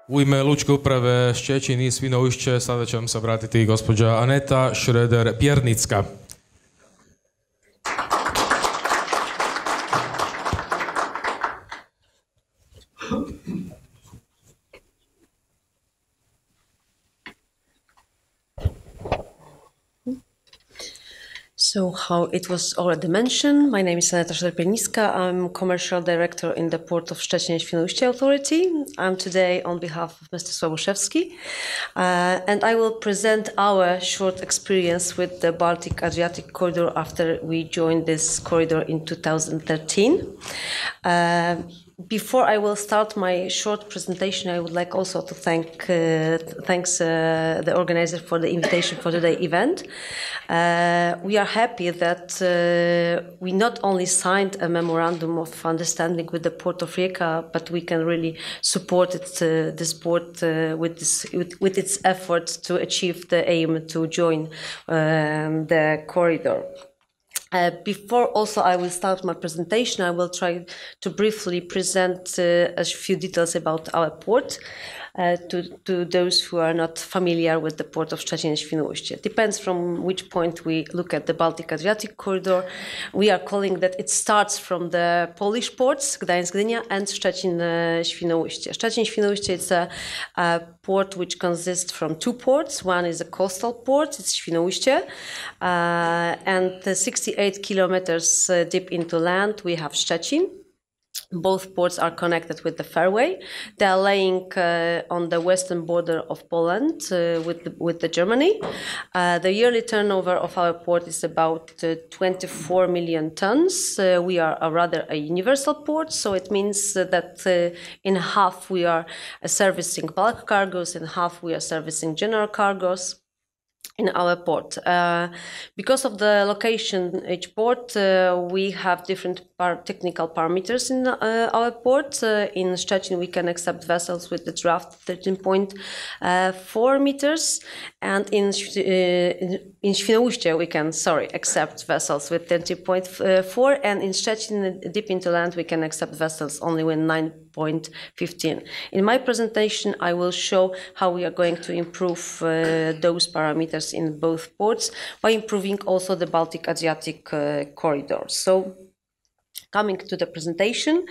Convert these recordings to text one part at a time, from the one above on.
U ime Lučke uprave Ščećin i Svinoujšće sada će vam se obratiti gospođa Aneta Szreder Piernicka. So, how it was already mentioned, my name is Aneta Szreder Piernicka. I'm Commercial Director in the Port of Szczecin and Świnoujście Authority. I'm today on behalf of Mr. Sławoszewski, and I will present our short experience with the Baltic Adriatic Corridor after we joined this corridor in 2013. Before I will start my short presentation, I would like also to thank the organizer for the invitation for today's event. We are happy that we not only signed a memorandum of understanding with the Port of Rijeka, but we can really support this port with its efforts to achieve the aim to join the corridor. Before also I will start my presentation, I will try to briefly present a few details about our port to those who are not familiar with the port of Szczecin and Świnoujście. It depends from which point we look at the Baltic Adriatic Corridor. We are calling that it starts from the Polish ports, Gdańsk, Gdynia, and Szczecin, Świnoujście. Szczecin, Świnoujście is a port which consists from two ports. One is a coastal port, it's Świnoujście, and 68 kilometers deep into land we have Szczecin. Both ports are connected with the fairway. They are laying on the western border of Poland with Germany. The yearly turnover of our port is about 24 million tons. We are rather a universal port, so it means that in half we are servicing bulk cargoes, in half we are servicing general cargoes in our port. Because of the location each port, we have different technical parameters in our port. In Szczecin we can accept vessels with the draft 13.4 meters, and in Świnoujście we can accept vessels with 13.4, and in Szczecin deep into land we can accept vessels only with 9.15. In my presentation I will show how we are going to improve those parameters in both ports by improving also the Baltic Adriatic corridor. So, coming to the presentation,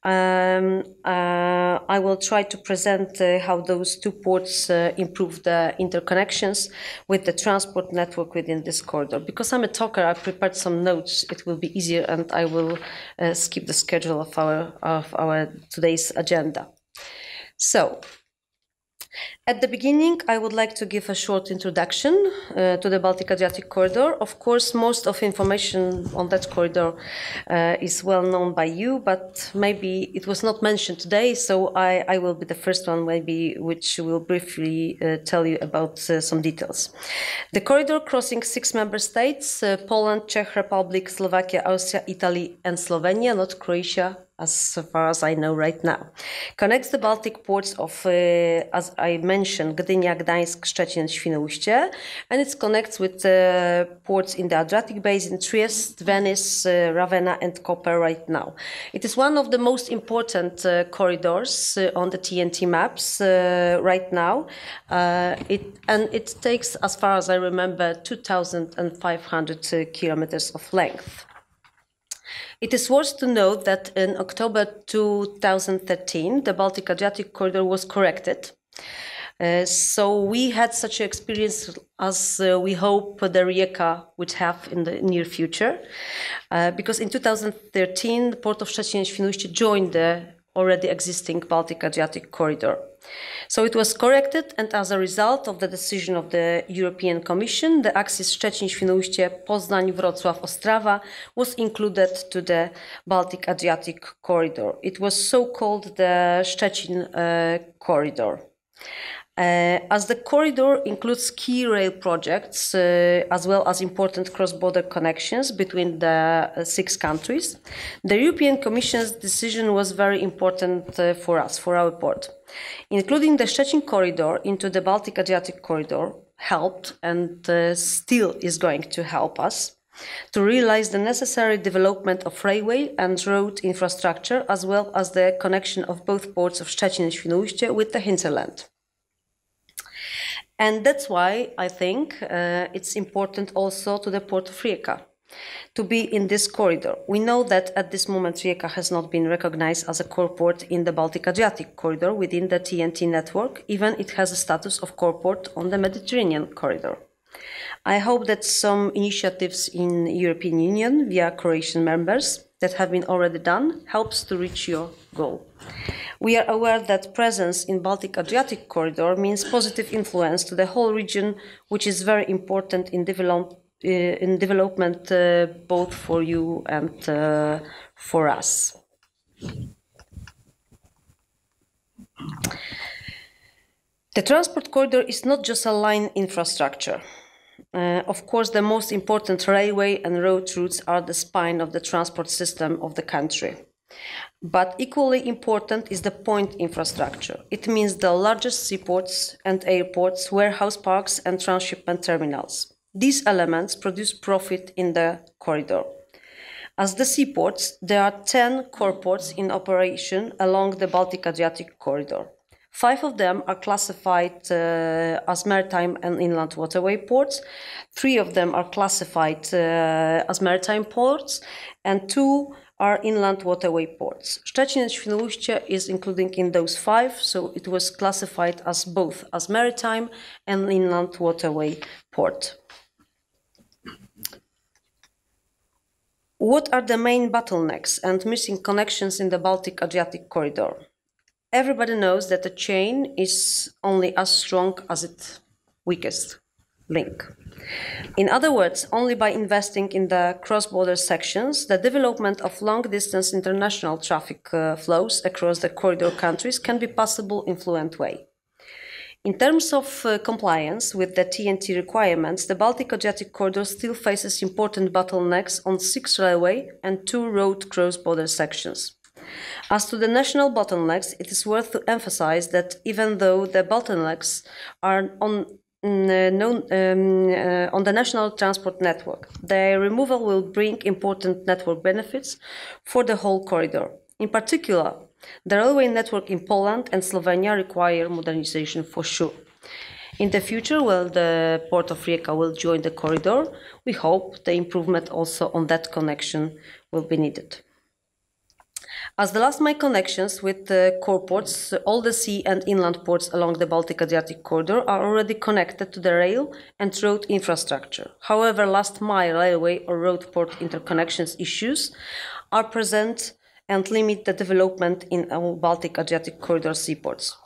I will try to present how those two ports improve the interconnections with the transport network within this corridor. Because I'm a talker, I prepared some notes. It will be easier, and I will skip the schedule of our today's agenda. So, at the beginning, I would like to give a short introduction to the Baltic Adriatic Corridor. Of course, most of information on that corridor is well known by you, but maybe it was not mentioned today, so I will be the first one maybe which will briefly tell you about some details. The corridor crossing 6 member states, Poland, Czech Republic, Slovakia, Austria, Italy and Slovenia, not Croatia, as far as I know right now, connects the Baltic ports of, as I mentioned, Gdynia, Gdańsk, Szczecin and Świnoujście, and it connects with ports in the Adriatic Basin, Trieste, Venice, Ravenna and Koper right now. It is one of the most important corridors on the TNT maps right now. It takes, as far as I remember, 2,500 kilometers of length. It is worth to note that in October 2013, the Baltic Adriatic Corridor was corrected. So we had such an experience as we hope the Rijeka would have in the near future. Because in 2013, the Port of Szczecin and Świnoujście joined the already existing Baltic Adriatic Corridor. So it was corrected, and as a result of the decision of the European Commission, the axis Szczecin, Świnoujście, Poznań, Wrocław, Ostrawa was included to the Baltic Adriatic Corridor. It was so-called the Szczecin Corridor. As the corridor includes key rail projects as well as important cross-border connections between the 6 countries, the European Commission's decision was very important for us, for our port. Including the Szczecin corridor into the Baltic Adriatic corridor helped and still is going to help us to realize the necessary development of railway and road infrastructure, as well as the connection of both ports of Szczecin and Świnoujście with the hinterland. And that's why I think it's important also to the port of Rijeka to be in this corridor. We know that at this moment Rijeka has not been recognized as a core port in the Baltic-Adriatic corridor within the TEN-T network, even it has a status of core port on the Mediterranean corridor. I hope that some initiatives in European Union via Croatian members that have been already done helps to reach your goal. We are aware that presence in Baltic-Adriatic corridor means positive influence to the whole region, which is very important in development both for you and for us. The transport corridor is not just a line infrastructure. Of course, the most important railway and road routes are the spine of the transport system of the country. But equally important is the point infrastructure. It means the largest seaports and airports, warehouse parks and transshipment terminals. These elements produce profit in the corridor. As the seaports, there are 10 core ports in operation along the Baltic-Adriatic corridor. 5 of them are classified as maritime and inland waterway ports. 3 of them are classified as maritime ports, and 2 are inland waterway ports. Szczecin and Świnoujście is including in those 5, so it was classified as both as maritime and inland waterway port. What are the main bottlenecks and missing connections in the Baltic-Adriatic corridor? Everybody knows that a chain is only as strong as its weakest link. In other words, only by investing in the cross-border sections, the development of long-distance international traffic flows across the corridor countries can be possible in fluent way. In terms of compliance with the TEN-T requirements, the Baltic-Adriatic corridor still faces important bottlenecks on 6 railway and 2 road cross-border sections. As to the national bottlenecks, it is worth to emphasize that even though the bottlenecks are on the national transport network, their removal will bring important network benefits for the whole corridor. In particular, the railway network in Poland and Slovenia require modernization for sure. In the future, when the port of Rijeka will join the corridor, we hope the improvement also on that connection will be needed. As the last mile connections with the core ports, all the sea and inland ports along the Baltic-Adriatic corridor are already connected to the rail and road infrastructure. However, last mile railway or road port interconnections issues are present and limit the development in our Baltic-Adriatic corridor seaports.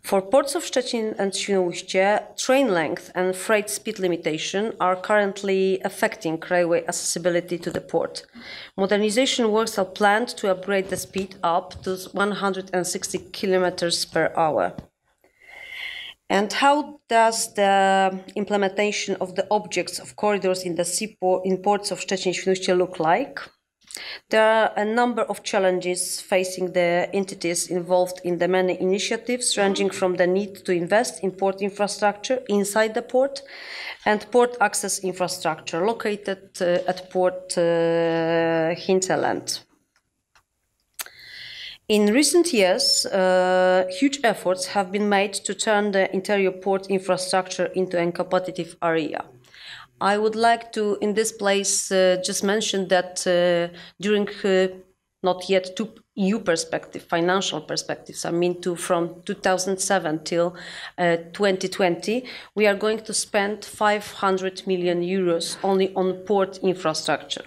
For ports of Szczecin and Świnoujście, train length and freight speed limitation are currently affecting railway accessibility to the port. Modernization works are planned to upgrade the speed up to 160 kilometers per hour. And how does the implementation of the objects of corridors in the ports of Szczecin and Świnoujście look like? There are a number of challenges facing the entities involved in the many initiatives, ranging from the need to invest in port infrastructure inside the port and port access infrastructure located at port hinterland. In recent years, huge efforts have been made to turn the interior port infrastructure into a competitive area. I would like to, in this place, just mention that during not yet two EU perspective, financial perspectives, I mean from 2007 till 2020, we are going to spend 500 million euros only on port infrastructure.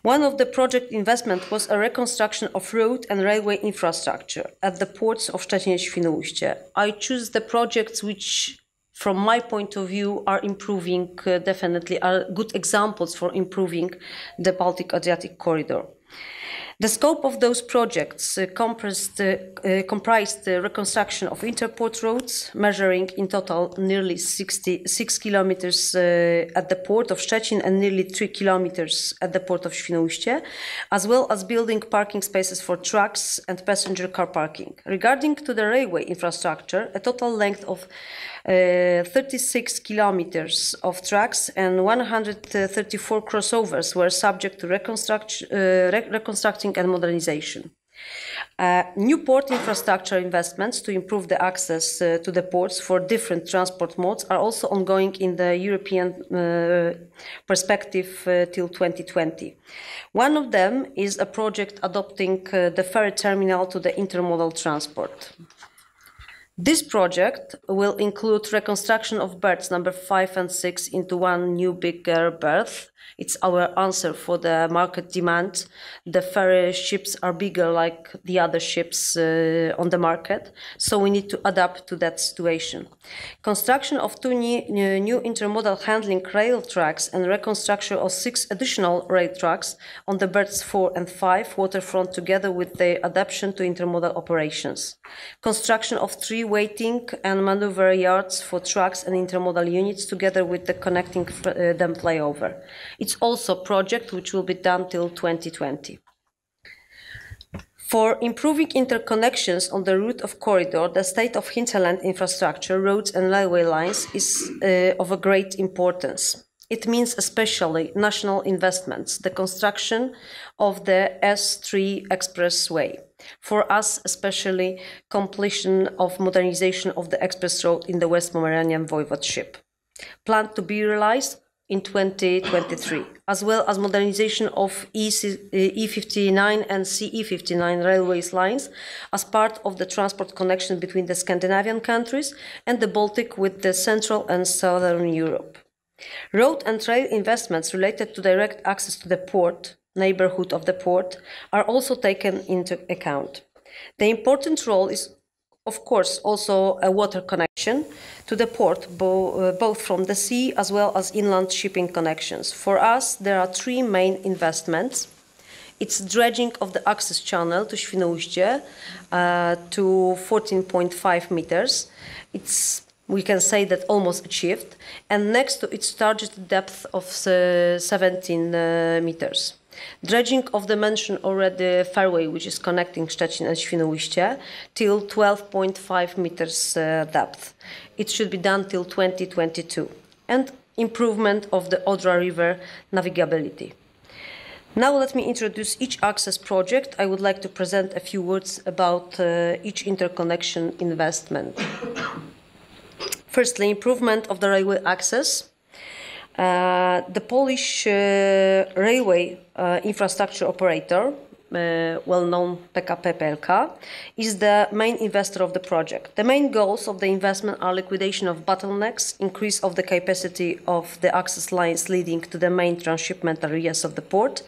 One of the project investment was a reconstruction of road and railway infrastructure at the ports of Szczecin and Świnoujście. I choose the projects which, from my point of view, are improving, definitely are good examples for improving the Baltic-Adriatic corridor. The scope of those projects comprised the reconstruction of interport roads, measuring in total nearly 66 kilometers at the port of Szczecin and nearly 3 kilometers at the port of Świnoujście, as well as building parking spaces for trucks and passenger car parking. Regarding to the railway infrastructure, a total length of 36 kilometers of tracks and 134 crossovers were subject to reconstructing and modernization. New port infrastructure investments to improve the access to the ports for different transport modes are also ongoing in the European perspective till 2020. One of them is a project adopting the ferry terminal to the intermodal transport. This project will include reconstruction of berths number 5 and 6 into one new bigger berth. It's our answer for the market demand. The ferry ships are bigger like the other ships on the market, so we need to adapt to that situation. Construction of 2 new intermodal handling rail tracks and reconstruction of 6 additional rail tracks on the berths 4 and 5 waterfront together with the adaptation to intermodal operations. Construction of 3 waiting and maneuver yards for trucks and intermodal units together with the connecting them flyover. It's also a project which will be done till 2020. For improving interconnections on the route of corridor, the state of hinterland infrastructure, roads and railway lines is of a great importance. It means especially national investments, the construction of the S3 expressway. For us, especially completion of modernization of the express road in the West Pomeranian Voivodeship, planned to be realized in 2023, as well as modernization of E59 and CE59 railways lines as part of the transport connection between the Scandinavian countries and the Baltic with the Central and Southern Europe. Road and rail investments related to direct access to the port, neighborhood of the port, are also taken into account. The important role is, of course, also a water connection to the port, both from the sea as well as inland shipping connections. For us, there are 3 main investments. It's dredging of the access channel to Świnoujście to 14.5 meters. We can say that almost achieved, and next to its targeted depth of 17 meters. Dredging of the mentioned already fairway, which is connecting Szczecin and Świnoujście, till 12.5 meters depth. It should be done till 2022. And improvement of the Odra River navigability. Now let me introduce each access project. I would like to present a few words about each interconnection investment. Firstly, improvement of the railway access. The Polish railway infrastructure operator, well-known PKP PLK, is the main investor of the project. The main goals of the investment are liquidation of bottlenecks, increase of the capacity of the access lines leading to the main transshipment areas of the port,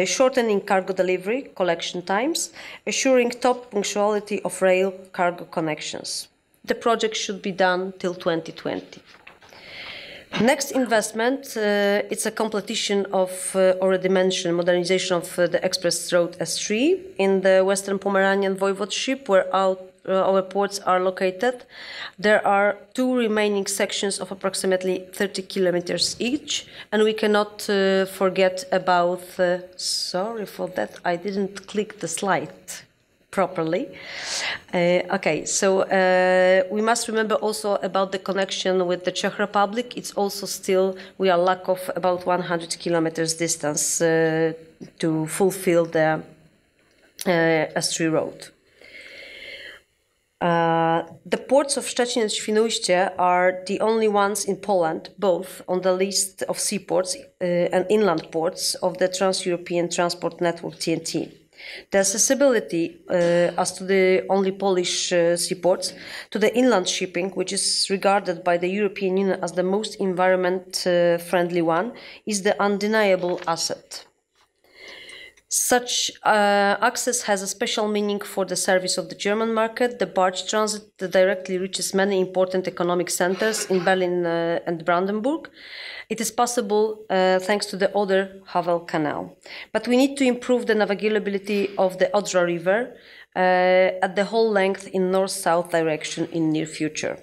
shortening cargo delivery, collection times, assuring top punctuality of rail cargo connections. The project should be done till 2020. Next investment, it's a completion of already mentioned modernization of the express road S3 in the Western Pomeranian Voivodeship, where our ports are located. There are 2 remaining sections of approximately 30 kilometers each, and we cannot forget about, sorry for that, I didn't click the slide properly. Okay, so we must remember also about the connection with the Czech Republic. It's also still, we are lack of about 100 kilometers distance to fulfill the S3 road. The ports of Szczecin and Świnoujście are the only ones in Poland, both on the list of seaports and inland ports of the Trans-European Transport Network TNT. The accessibility as to the only Polish seaports to the inland shipping, which is regarded by the European Union as the most environment friendly one, is the undeniable asset. Such access has a special meaning for the service of the German market. The barge transit directly reaches many important economic centers in Berlin and Brandenburg. It is possible thanks to the Oder-Havel Canal. But we need to improve the navigability of the Odra River at the whole length in north-south direction in near future.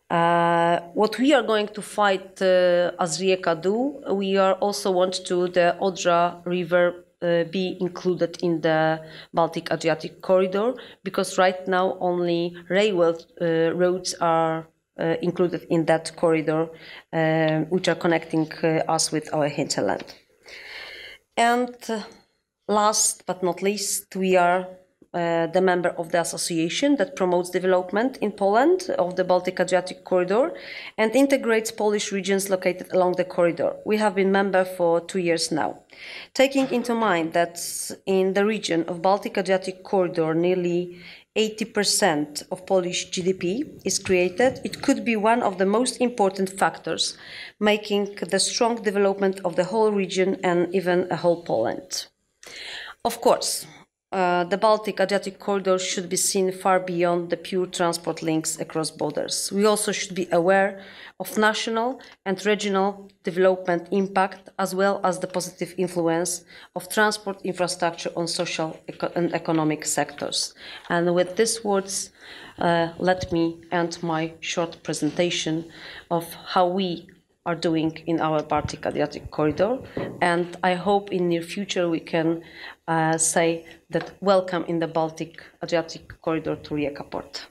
What we are going to fight as Rijeka do, we are also want to the Odra River be included in the Baltic-Adriatic corridor, because right now only railway roads are included in that corridor, which are connecting us with our hinterland. And last but not least, we are the member of the association that promotes development in Poland of the Baltic-Adriatic corridor and integrates Polish regions located along the corridor. We have been member for 2 years now. Taking into mind that in the region of Baltic-Adriatic corridor nearly 80% of Polish GDP is created, it could be one of the most important factors making the strong development of the whole region and even a whole Poland. Of course, the Baltic-Adriatic corridor should be seen far beyond the pure transport links across borders. We also should be aware of national and regional development impact, as well as the positive influence of transport infrastructure on social and economic sectors. And with these words, let me end my short presentation of how we are doing in our Baltic-Adriatic corridor, and I hope in near future we can say that welcome in the Baltic-Adriatic corridor to Rijeka port.